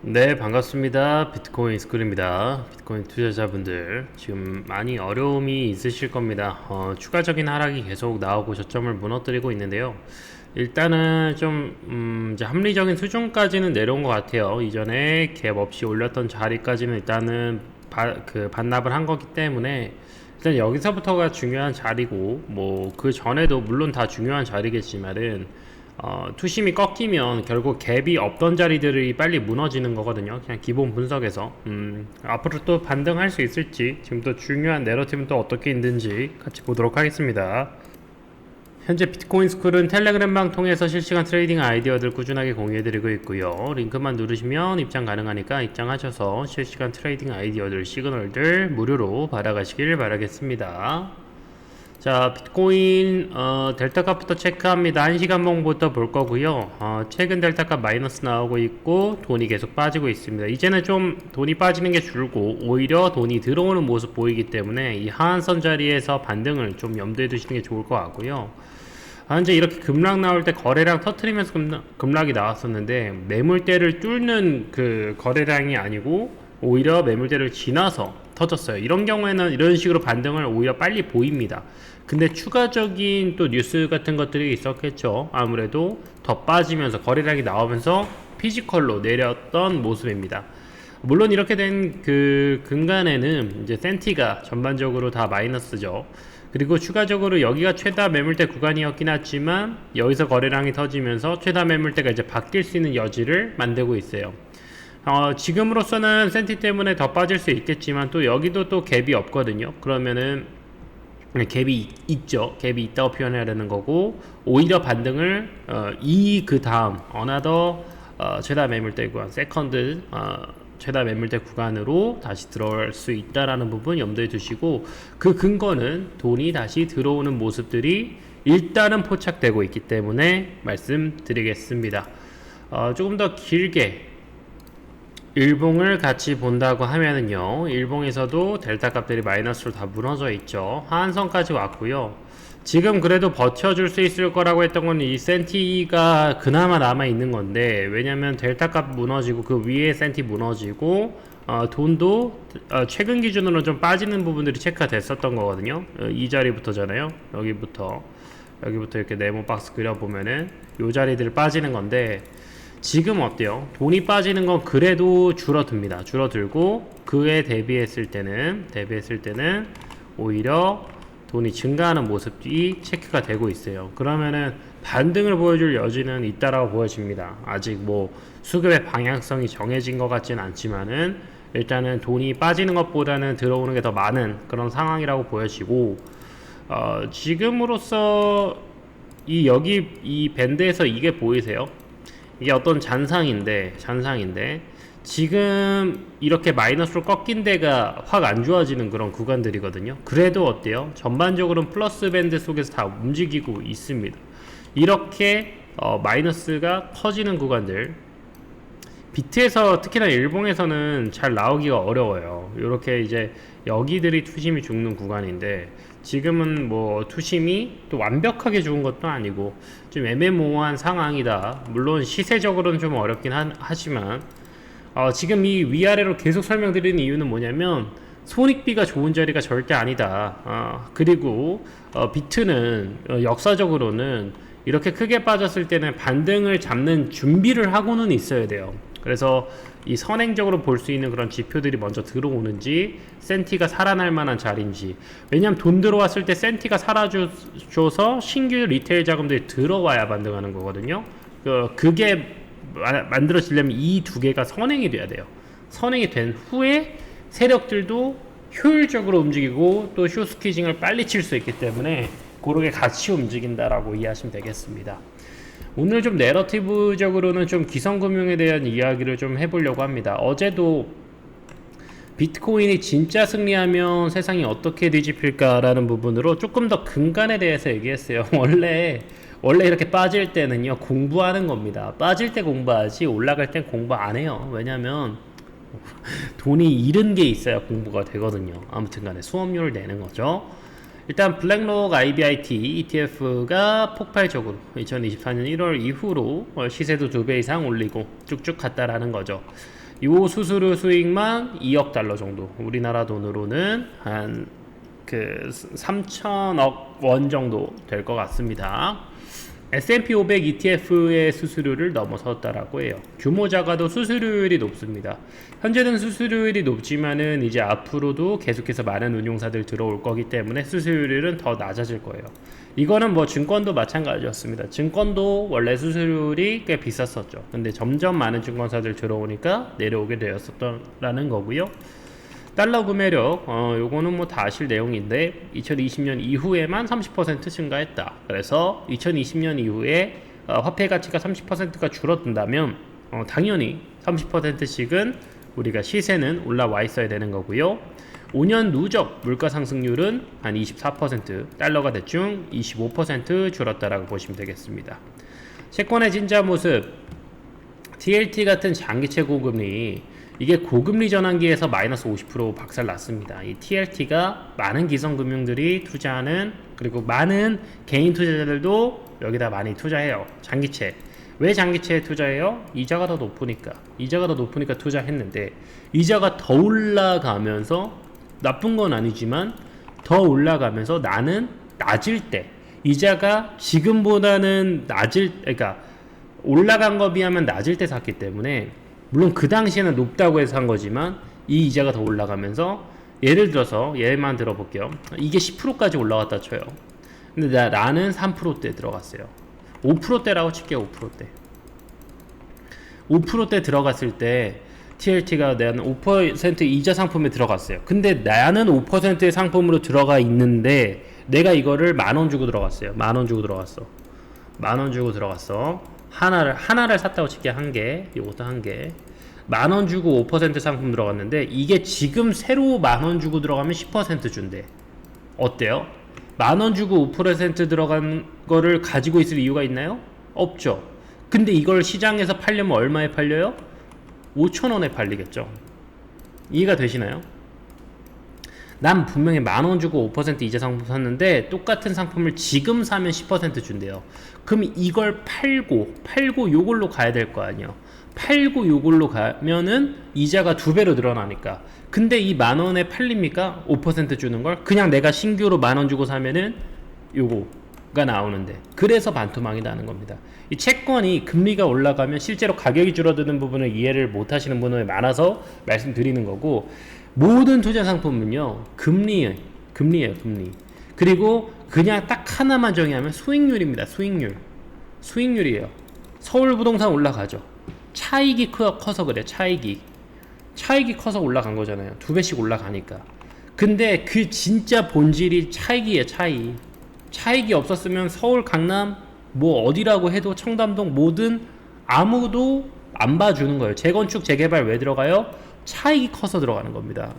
네, 반갑습니다. 비트코인 스쿨입니다. 비트코인 투자자분들 지금 많이 어려움이 있으실 겁니다. 추가적인 하락이 계속 나오고 저점을 무너뜨리고 있는데요. 일단은 좀 이제 합리적인 수준까지는 내려온 것 같아요. 이전에 갭 없이 올렸던 자리까지는 일단은 반납을 한 거기 때문에 일단 여기서부터가 중요한 자리고, 뭐 그 전에도 물론 다 중요한 자리겠지만은 투심이 꺾이면 결국 갭이 없던 자리들이 빨리 무너지는 거거든요. 그냥 기본 분석에서 앞으로 또 반등할 수 있을지, 지금 또 중요한 내러티브는 또 어떻게 있는지 같이 보도록 하겠습니다. 현재 비트코인 스쿨은 텔레그램방 통해서 실시간 트레이딩 아이디어들 꾸준하게 공유해드리고 있고요. 링크만 누르시면 입장 가능하니까 입장하셔서 실시간 트레이딩 아이디어들, 시그널들 무료로 받아가시길 바라겠습니다. 자, 비트코인 델타값부터 체크합니다. 1시간봉부터 볼 거고요. 최근 델타값 마이너스 나오고 있고 돈이 계속 빠지고 있습니다. 이제는 좀 돈이 빠지는 게 줄고 오히려 돈이 들어오는 모습 보이기 때문에 이 하한선 자리에서 반등을 좀 염두에 두시는 게 좋을 것 같고요. 현재 이렇게 급락 나올 때 거래량 터트리면서 급락이 나왔었는데, 매물대를 뚫는 그 거래량이 아니고 오히려 매물대를 지나서 터졌어요. 이런 경우에는 이런 식으로 반등을 오히려 빨리 보입니다. 근데 추가적인 또 뉴스 같은 것들이 있었겠죠. 아무래도 더 빠지면서 거래량이 나오면서 피지컬로 내렸던 모습입니다. 물론 이렇게 된 그 근간에는 이제 센티가 전반적으로 다 마이너스죠. 그리고 추가적으로 여기가 최다 매물대 구간이었긴 하지만 여기서 거래량이 터지면서 최다 매물대가 이제 바뀔 수 있는 여지를 만들고 있어요. 지금으로서는 센티 때문에 더 빠질 수 있겠지만 또 여기도 또 갭이 없거든요. 그러면은 갭이 있죠. 갭이 있다고 표현해야 되는 거고, 오히려 반등을 그 다음 어나더 최다 매물대 구간, 세컨드 최다 매물대 구간으로 다시 들어올 수 있다라는 부분 염두에 두시고, 그 근거는 돈이 다시 들어오는 모습들이 일단은 포착되고 있기 때문에 말씀드리겠습니다. 조금 더 길게 일봉을 같이 본다고 하면은요, 일봉에서도 델타 값들이 마이너스로 다 무너져 있죠. 하한선까지 왔고요. 지금 그래도 버텨줄 수 있을 거라고 했던 건 이 센티가 그나마 남아 있는 건데, 왜냐면 델타 값 무너지고 그 위에 센티 무너지고 돈도 최근 기준으로 좀 빠지는 부분들이 체크가 됐었던 거거든요. 이 자리부터잖아요. 여기부터 이렇게 네모 박스 그려보면은 요 자리들 빠지는 건데, 지금 어때요? 돈이 빠지는 건 그래도 줄어듭니다. 줄어들고 그에 대비했을 때는 오히려 돈이 증가하는 모습이 체크가 되고 있어요. 그러면은 반등을 보여줄 여지는 있다라고 보여집니다. 아직 뭐 수급의 방향성이 정해진 것 같지는 않지만은 일단은 돈이 빠지는 것보다는 들어오는 게 더 많은 그런 상황이라고 보여지고, 지금으로서 여기 이 밴드에서 이게 보이세요? 이게 어떤 잔상인데 지금 이렇게 마이너스로 꺾인 데가 확 안 좋아지는 그런 구간들이거든요. 그래도 어때요? 전반적으로는 플러스 밴드 속에서 다 움직이고 있습니다. 이렇게 마이너스가 커지는 구간들, 비트에서 특히나 일봉에서는 잘 나오기가 어려워요. 이렇게 이제 여기들이 투심이 죽는 구간인데, 지금은 뭐 투심이 또 완벽하게 죽은 것도 아니고 좀 애매모호한 상황이다. 물론 시세적으로는 좀 어렵긴 하지만 지금 이 위아래로 계속 설명드리는 이유는 뭐냐면, 손익비가 좋은 자리가 절대 아니다. 그리고 비트는 역사적으로는 이렇게 크게 빠졌을 때는 반등을 잡는 준비를 하고는 있어야 돼요. 그래서 이 선행적으로 볼 수 있는 그런 지표들이 먼저 들어오는지, 센티가 살아날 만한 자리인지. 왜냐면 돈 들어왔을 때 센티가 살아줘서 신규 리테일 자금들이 들어와야 반등하는 거거든요. 그게 만들어지려면 이 두 개가 선행이 돼야 돼요. 선행이 된 후에 세력들도 효율적으로 움직이고 또 쇼스퀴징을 빨리 칠 수 있기 때문에 그렇게 같이 움직인다라고 이해하시면 되겠습니다. 오늘 좀 내러티브적으로는 좀 기성금융에 대한 이야기를 좀 해보려고 합니다. 어제도 비트코인이 진짜 승리하면 세상이 어떻게 뒤집힐까라는 부분으로 조금 더 근간에 대해서 얘기했어요. 원래 이렇게 빠질 때는요, 공부하는 겁니다. 빠질 때 공부하지 올라갈 땐 공부 안 해요. 왜냐면 돈이 잃은 게 있어야 공부가 되거든요. 아무튼 간에 수업료를 내는 거죠. 일단 블랙록 IBIT ETF가 폭발적으로 2024년 1월 이후로 시세도 2배 이상 올리고 쭉쭉 갔다라는 거죠. 요 수수료 수익만 2억 달러 정도. 우리나라 돈으로는 한 그 3천억 원 정도 될 것 같습니다. S&P 500 ETF의 수수료를 넘어섰다라고 해요. 규모 작아도 수수료율이 높습니다. 현재는 수수료율이 높지만은 이제 앞으로도 계속해서 많은 운용사들 들어올 거기 때문에 수수료율은 더 낮아질 거예요. 이거는 뭐 증권도 마찬가지였습니다. 증권도 원래 수수료율이 꽤 비쌌었죠. 근데 점점 많은 증권사들 들어오니까 내려오게 되었었다라는 거고요. 달러 구매력, 요거는 뭐 다 아실 내용인데 2020년 이후에만 30% 증가했다. 그래서 2020년 이후에 화폐 가치가 30%가 줄어든다면 당연히 30%씩은 우리가 시세는 올라와 있어야 되는 거고요. 5년 누적 물가 상승률은 한 24%, 달러가 대충 25% 줄었다라고 보시면 되겠습니다. 채권의 진짜 모습, TLT 같은 장기채 고금리, 이게 고금리 전환기에서 마이너스 50% 박살 났습니다. 이 TLT가 많은 기성금융들이 투자하는, 그리고 많은 개인 투자자들도 여기다 많이 투자해요. 장기채. 왜 장기채에 투자해요? 이자가 더 높으니까. 이자가 더 높으니까 투자했는데, 이자가 더 올라가면서, 나쁜 건 아니지만 더 올라가면서 나는 낮을 때, 이자가 지금보다는 그러니까 올라간 거 비하면 낮을 때 샀기 때문에, 물론 그 당시에는 높다고 해서 산 거지만 이 이자가 더 올라가면서, 예를 들어서 예만 들어볼게요. 이게 10%까지 올라갔다 쳐요. 근데 나는 3%대 들어갔어요. 5%대라고 칠게요. 5%대 5%대 들어갔을 때 TLT가 나는 5% 이자 상품에 들어갔어요. 근데 나는 5%의 상품으로 들어가 있는데 내가 이거를 10,000원 주고 들어갔어요. 10,000원 주고 들어갔어. 10,000원 주고 들어갔어. 하나를 샀다고 칠게. 한 개, 이것도 한 개. 10,000원 주고 5% 상품 들어갔는데, 이게 지금 새로 10,000원 주고 들어가면 10% 준대. 어때요? 10,000원 주고 5% 들어간 거를 가지고 있을 이유가 있나요? 없죠. 근데 이걸 시장에서 팔려면 얼마에 팔려요? 5,000원에 팔리겠죠. 이해가 되시나요? 난 분명히 10,000원 주고 5% 이자 상품 샀는데 똑같은 상품을 지금 사면 10% 준대요. 그럼 이걸 팔고 요걸로 가야 될 거 아니에요. 팔고 요걸로 가면은 이자가 2배로 늘어나니까. 근데 이 10,000원에 팔립니까? 5% 주는 걸? 그냥 내가 신규로 10,000원 주고 사면은 요거가 나오는데, 그래서 반토막이 나는 겁니다. 이 채권이 금리가 올라가면 실제로 가격이 줄어드는 부분을 이해를 못 하시는 분이 많아서 말씀드리는 거고, 모든 투자 상품은요, 금리예요. 그리고 그냥 딱 하나만 정의하면 수익률입니다. 수익률이에요. 서울 부동산 올라가죠. 차익이 커서 그래. 차익이 커서 올라간 거잖아요. 2배씩 올라가니까. 근데 그 진짜 본질이 차익이에요. 차익이 없었으면 서울, 강남, 뭐 어디라고 해도 청담동 뭐든 아무도 안 봐주는 거예요. 재건축, 재개발 왜 들어가요? 차익이 커서 들어가는 겁니다.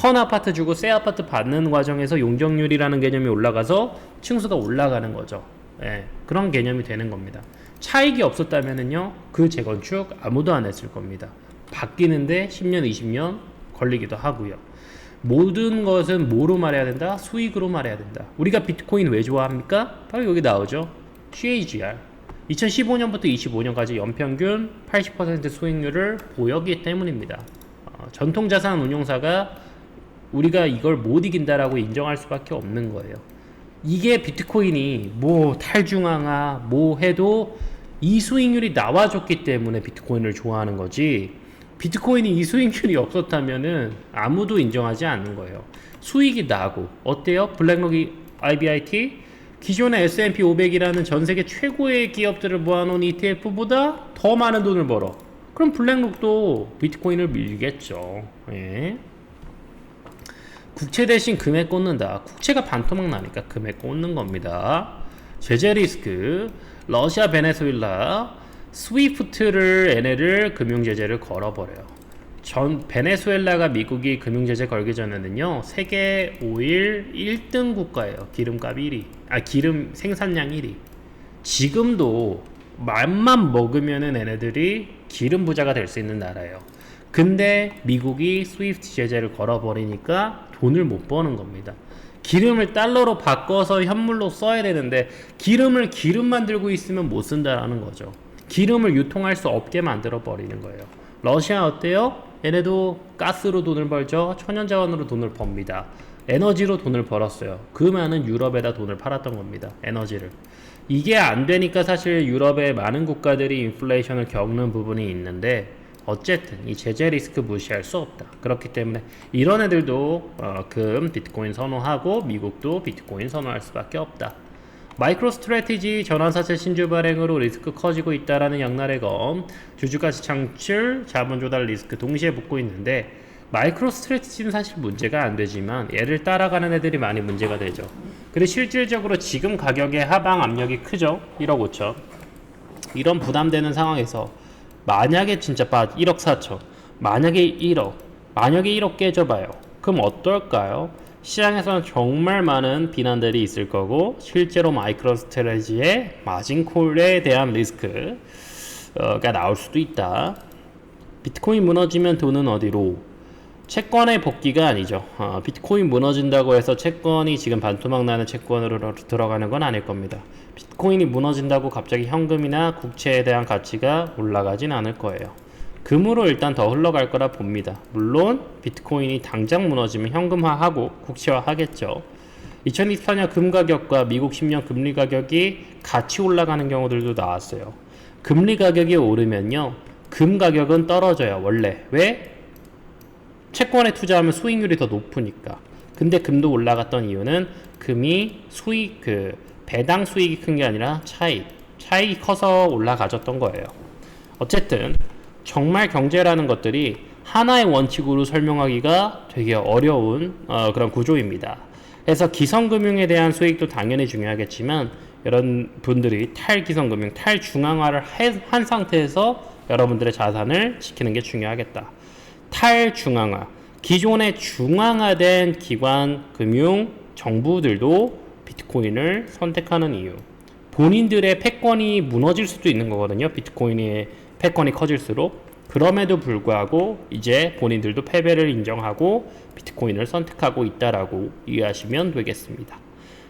헌 아파트 주고 새 아파트 받는 과정에서 용적률이라는 개념이 올라가서 층수가 올라가는 거죠. 예, 그런 개념이 되는 겁니다. 차익이 없었다면은요, 그 재건축 아무도 안 했을 겁니다. 바뀌는데 10년, 20년 걸리기도 하고요. 모든 것은 뭐로 말해야 된다? 수익으로 말해야 된다. 우리가 비트코인 왜 좋아합니까? 바로 여기 나오죠. CAGR. 2015년부터 25년까지 연평균 80% 수익률을 보였기 때문입니다. 전통자산 운용사가 우리가 이걸 못 이긴다라고 인정할 수밖에 없는 거예요. 이게 비트코인이 뭐 탈중앙화 뭐 해도 이 수익률이 나와줬기 때문에 비트코인을 좋아하는 거지, 비트코인이 이 수익률이 없었다면은 아무도 인정하지 않는 거예요. 수익이 나고 어때요? 블랙록 IBIT 기존의 S&P 500이라는 전 세계 최고의 기업들을 모아놓은 ETF보다 더 많은 돈을 벌어. 그럼 블랙록도 비트코인을 밀겠죠. 예. 국채 대신 금에 꽂는다. 국채가 반토막 나니까 금에 꽂는 겁니다. 제재 리스크, 러시아, 베네수엘라, 스위프트를 얘네를 금융제재를 걸어버려요. 베네수엘라가 미국이 금융제재 걸기 전에는요, 세계 오일 1등 국가예요. 기름값 1위. 기름 생산량 1위. 지금도 맘만 먹으면은 얘네들이 기름 부자가 될 수 있는 나라예요. 근데 미국이 스위프트 제재를 걸어버리니까 돈을 못 버는 겁니다. 기름을 달러로 바꿔서 현물로 써야 되는데 기름을 기름만 들고 있으면 못 쓴다라는 거죠. 기름을 유통할 수 없게 만들어 버리는 거예요. 러시아 어때요? 얘네도 가스로 돈을 벌죠. 천연자원으로 돈을 법니다. 에너지로 돈을 벌었어요. 그 많은 유럽에다 돈을 팔았던 겁니다. 에너지를. 이게 안 되니까 사실 유럽의 많은 국가들이 인플레이션을 겪는 부분이 있는데 어쨌든 이 제재 리스크 무시할 수 없다. 그렇기 때문에 이런 애들도 금 비트코인 선호하고 미국도 비트코인 선호할 수밖에 없다. 마이크로 스트래티지 전환사채 신주 발행으로 리스크 커지고 있다라는 양날의 검, 주주가치 창출, 자본 조달 리스크 동시에 붙고 있는데 마이크로 스트래티지는 사실 문제가 안 되지만 얘를 따라가는 애들이 많이 문제가 되죠. 그리고 실질적으로 지금 가격의 하방 압력이 크죠. 1억 5천. 이런 부담되는 상황에서 만약에 진짜 1억 4천, 만약에 1억 깨져봐요. 그럼 어떨까요? 시장에서는 정말 많은 비난들이 있을 거고 실제로 마이크로 스트래티지의 마진콜에 대한 리스크가 나올 수도 있다. 비트코인 무너지면 돈은 어디로? 채권의 복귀가 아니죠. 비트코인 무너진다고 해서 채권이 지금 반토막 나는 채권으로 들어가는 건 아닐 겁니다. 비트코인이 무너진다고 갑자기 현금이나 국채에 대한 가치가 올라가진 않을 거예요. 금으로 일단 더 흘러갈 거라 봅니다. 물론 비트코인이 당장 무너지면 현금화하고 국채화하겠죠. 2024년 금 가격과 미국 10년 금리 가격이 같이 올라가는 경우들도 나왔어요. 금리 가격이 오르면요, 금 가격은 떨어져요. 원래. 왜? 채권에 투자하면 수익률이 더 높으니까. 근데 금도 올라갔던 이유는 금이 수익, 배당 수익이 큰 게 아니라 차익이 커서 올라가졌던 거예요. 어쨌든 정말 경제라는 것들이 하나의 원칙으로 설명하기가 되게 어려운 그런 구조입니다. 그래서 기성금융에 대한 수익도 당연히 중요하겠지만 이런 분들이 탈기성금융, 탈중앙화를 한 상태에서 여러분들의 자산을 지키는 게 중요하겠다. 탈중앙화, 기존의 중앙화된 기관, 금융, 정부들도 비트코인을 선택하는 이유, 본인들의 패권이 무너질 수도 있는 거거든요. 비트코인의 패권이 커질수록. 그럼에도 불구하고 이제 본인들도 패배를 인정하고 비트코인을 선택하고 있다라고 이해하시면 되겠습니다.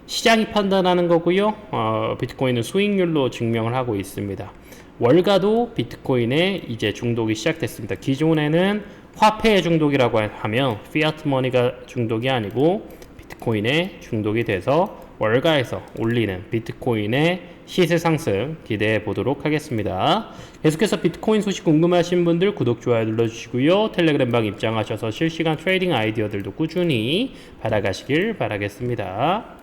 시장이 판단하는 거고요. 비트코인은 수익률로 증명을 하고 있습니다. 월가도 비트코인에 이제 중독이 시작됐습니다. 기존에는 화폐의 중독이라고 하면 피아트 머니가 중독이 아니고 비트코인에 중독이 돼서 월가에서 올리는 비트코인의 시세 상승 기대해 보도록 하겠습니다. 계속해서 비트코인 소식 궁금하신 분들 구독, 좋아요 눌러주시고요. 텔레그램방 입장하셔서 실시간 트레이딩 아이디어들도 꾸준히 받아가시길 바라겠습니다.